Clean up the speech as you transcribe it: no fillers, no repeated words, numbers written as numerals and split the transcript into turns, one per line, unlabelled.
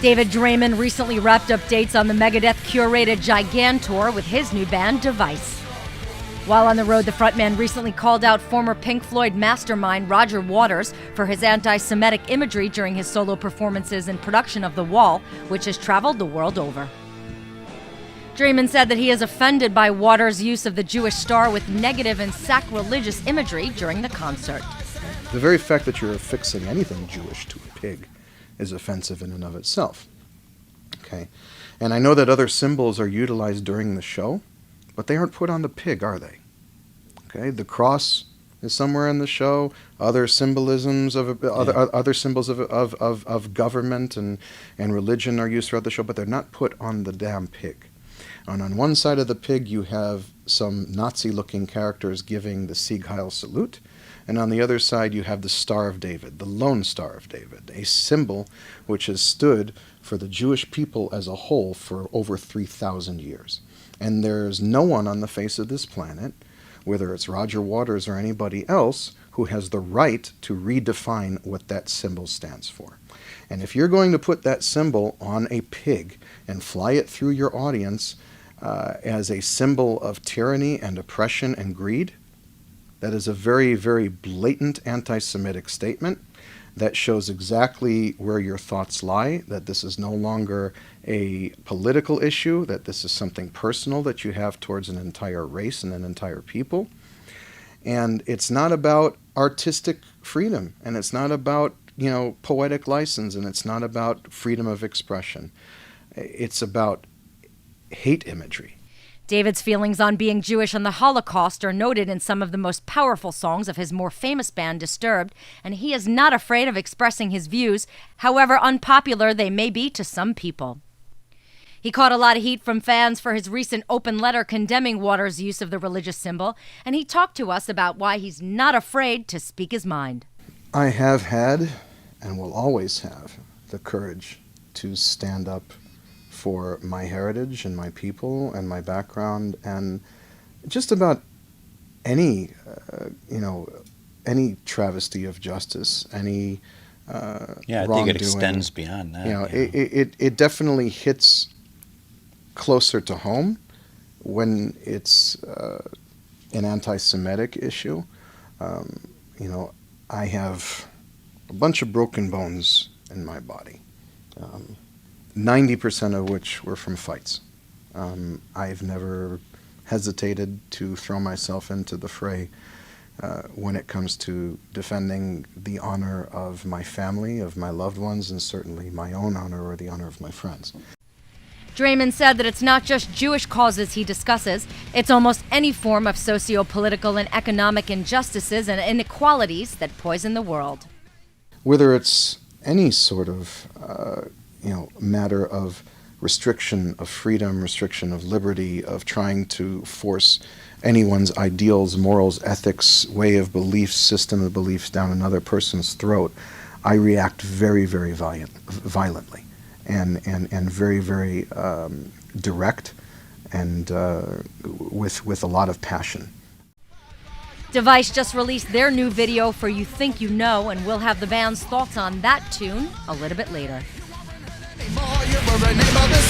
David Draiman recently wrapped up dates on the Megadeth-curated Gigantour with his new band, Device. While on the road, the frontman recently called out former Pink Floyd mastermind Roger Waters for his anti-Semitic imagery during his solo performances and production of The Wall, which has traveled the world over. Draiman said that he is offended by Waters' use of the Jewish star with negative and sacrilegious imagery during the concert.
The very fact that you're affixing anything Jewish to a pig is offensive in and of itself. Okay, and I know that other symbols are utilized during the show, but they aren't put on the pig, are they? Okay, the cross is somewhere in the show. Other symbolisms of other symbols of government and religion are used throughout the show, but they're not put on the damn pig. And on one side of the pig, you have some Nazi-looking characters giving the Sieg Heil salute. And on the other side, you have the Star of David, the Lone Star of David, a symbol which has stood for the Jewish people as a whole for over 3,000 years. And there's no one on the face of this planet, whether it's Roger Waters or anybody else, who has the right to redefine what that symbol stands for. And if you're going to put that symbol on a pig and fly it through your audience as a symbol of tyranny and oppression and greed, that is a very, very blatant anti-Semitic statement that shows exactly where your thoughts lie, that this is no longer a political issue, that this is something personal that you have towards an entire race and an entire people. And it's not about artistic freedom, and it's not about, poetic license, and it's not about freedom of expression. It's about hate imagery.
David's feelings on being Jewish and the Holocaust are noted in some of the most powerful songs of his more famous band, Disturbed, and he is not afraid of expressing his views, however unpopular they may be to some people. He caught a lot of heat from fans for his recent open letter condemning Waters' use of the religious symbol, and he talked to us about why he's not afraid to speak his mind.
I have had, and will always have, the courage to stand up for my heritage and my people and my background and just about any, any travesty of justice, any
I
wrongdoing.
think it extends beyond that.
It definitely hits closer to home when it's an anti-Semitic issue. I have a bunch of broken bones in my body. 90% of which were from fights. I've never hesitated to throw myself into the fray when it comes to defending the honor of my family, of my loved ones, and certainly my own honor or the honor of my friends.
Draiman said that it's not just Jewish causes he discusses, it's almost any form of socio-political and economic injustices and inequalities that poison the world.
Whether it's any sort of matter of restriction of freedom, restriction of liberty, of trying to force anyone's ideals, morals, ethics, way of beliefs, system of beliefs down another person's throat, I react very, very violently and very, very direct and with a lot of passion.
Device just released their new video for You Think You Know, and we'll have the band's thoughts on that tune a little bit later.
Anymore, you were a name of the